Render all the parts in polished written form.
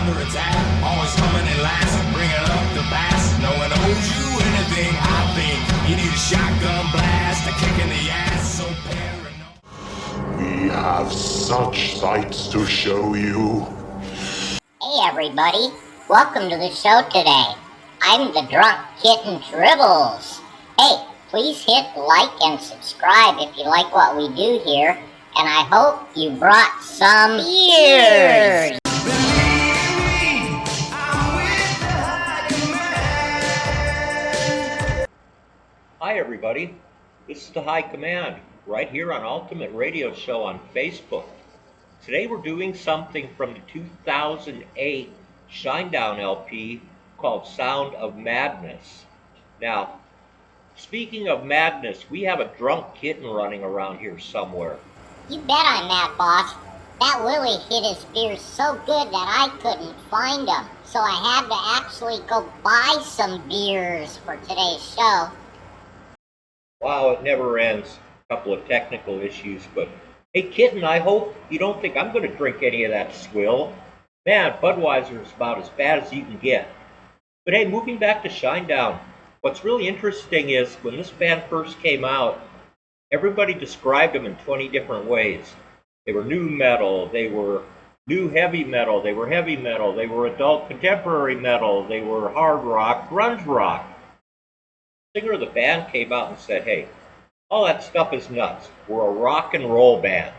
under attack, always coming in last, bringing up the bass. No one owes you anything, I think. You need a shotgun blast, a kick in the ass, so paranoid. We have such sights to show you. Hey everybody, welcome to the show today. I'm the Drunk Kitten Tribbles. Hey, please hit like and subscribe if you like what we do here, and I hope you brought some beers. Hi everybody, this is the High Command, right here on Ultimate Radio Show on Facebook. Today we're doing something from the 2008 Shinedown LP called Sound of Madness. Now, speaking of madness, we have a drunk kitten running around here somewhere. You bet I'm mad, boss. That Willie hid his beers so good that I couldn't find them, so I had to actually go buy some beers for today's show. Wow, it never ends. A couple of technical issues, but hey kitten, I hope you don't think I'm going to drink any of that swill. Man, Budweiser is about as bad as you can get. But hey, moving back to Shinedown, what's really interesting is when this band first came out, everybody described them in 20 different ways. They were new metal, they were new heavy metal, they were heavy metal, they were adult contemporary metal, they were hard rock, grunge rock. The singer of the band came out and said, hey, all that stuff is nuts. We're a rock and roll band.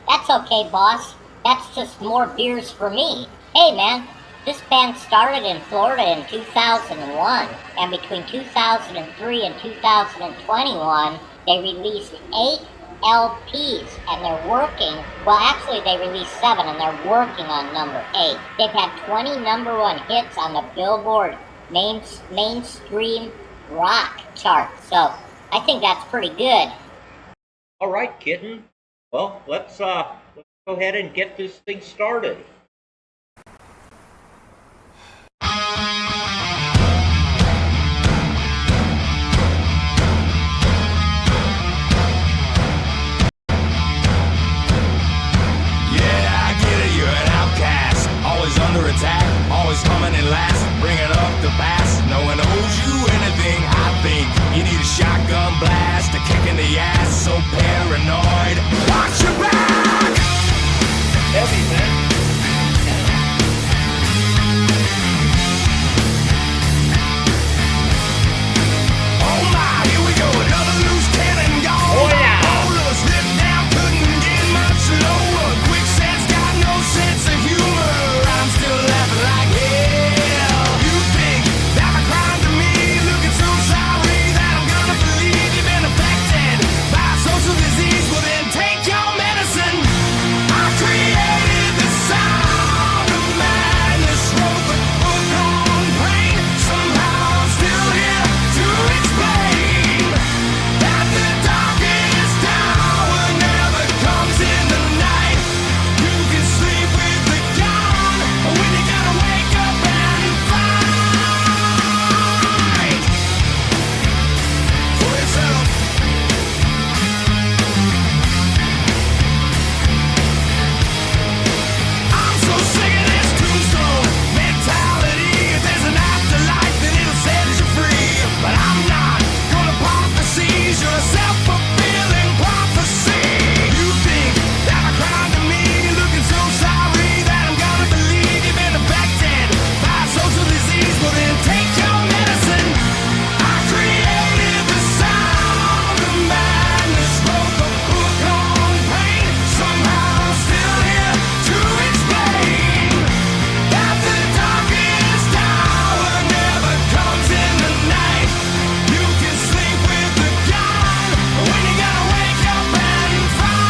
That's okay, boss. That's just more beers for me. Hey, man, this band started in Florida in 2001, and between 2003 and 2021, they released 8 LPs, and they're working, well, actually, they released 7, and they're working on number 8. They've had 20 #1 hits on the Billboard mainstream rock chart, so I think that's pretty good. All right, kitten. Well, let's go ahead and get this thing started. Under attack, always coming in last, bringing up the bass. No one owes you anything, I think. You need a shotgun blast, a kick in the ass, so paranoid. Watch your back! Heavy, man. Oh my, here we go, another loose cannon gone. Oh yeah! Roller, slip down, couldn't get much lower. Quicksand's got no sense of humor. I'm still laughing like hell. You think that a crime to me? Looking so sorry that I'm gonna believe you've been affected by a social disease. Well then take your medicine. I created the sound of madness. Wrote the book on pain. Somehow I'm still here to explain that the darkest hour never comes in the night. You can sleep with the gun when you gotta wake up and fight for yourself. I'm so sick of this tombstone mentality. If there's an afterlife, then it'll set you free. But I'm not gonna pop the seas. You're a self-fulfilling prophecy. You think that a crime to me? Looking so sorry that I'm gonna believe you've been affected by a social disease. Well then take your medicine. I created the sound of madness. Wrote the book on pain. Somehow I'm still here to explain that the darkest hour never comes in the night. You can sleep with the gun when you gotta wake up and fight.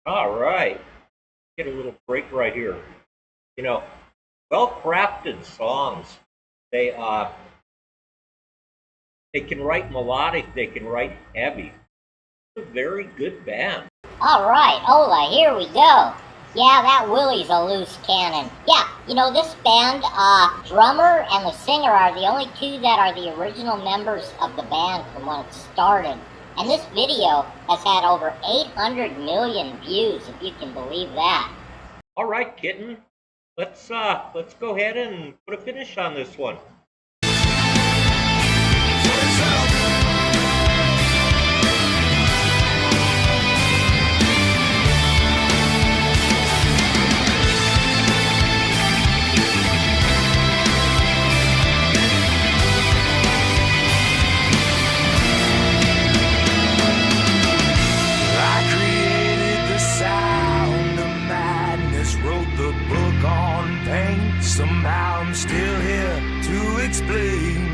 All right. Get a little break right here. You know, well-crafted songs. They can write melodic, they can write heavy. It's a very good band. Alright, Ola, here we go. Yeah, that Willie's a loose cannon. Yeah, you know, this band, drummer and the singer are the only two that are the original members of the band from when it started. And this video has had over 800 million views, if you can believe that. All right, Kitten. Let's go ahead and put a finish on this one. I created the sound of madness, wrote the book on pain. Somehow I'm still here to explain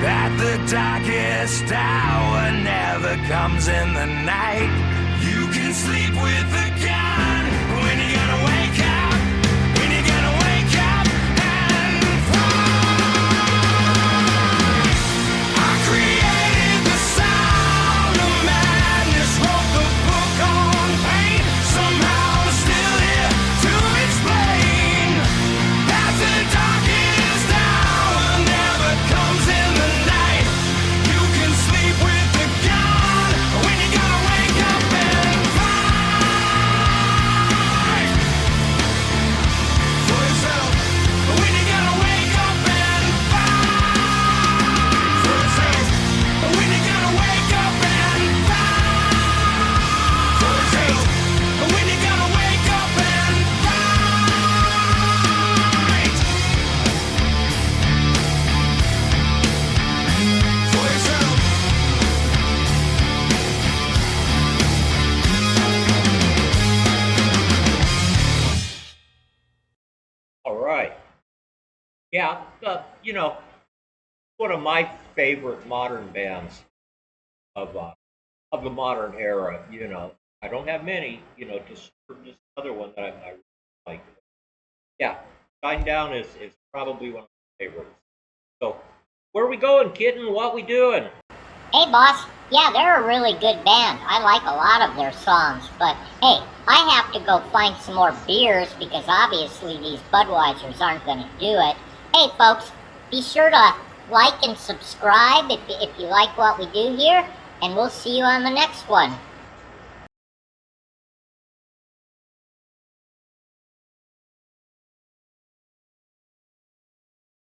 that the darkest hour never comes in the night. You can sleep with the gun, but when you gonna wake up, when you gonna wake up and fight. I created the sound of madness, wrote the book on pain. Somehow I'm still here to explain that the darkest hour never comes in the night. You can sleep with the gun when you gotta wake up and fight for yourself. When you gotta wake up and fight for yourself. When you gotta wake up and fight for yourself. When you gotta wake up and fight for yourself. All right. Yeah, one of my favorite modern bands of the modern era. I don't have many. Just another one that I really like. Yeah, Shinedown is probably one of my favorites. So, where are we going, Kitten? What we doing? Hey, boss. Yeah, they're a really good band. I like a lot of their songs. But hey, I have to go find some more beers because obviously these Budweisers aren't going to do it. Hey, folks, be sure to like and subscribe if you like what we do here, and we'll see you on the next one.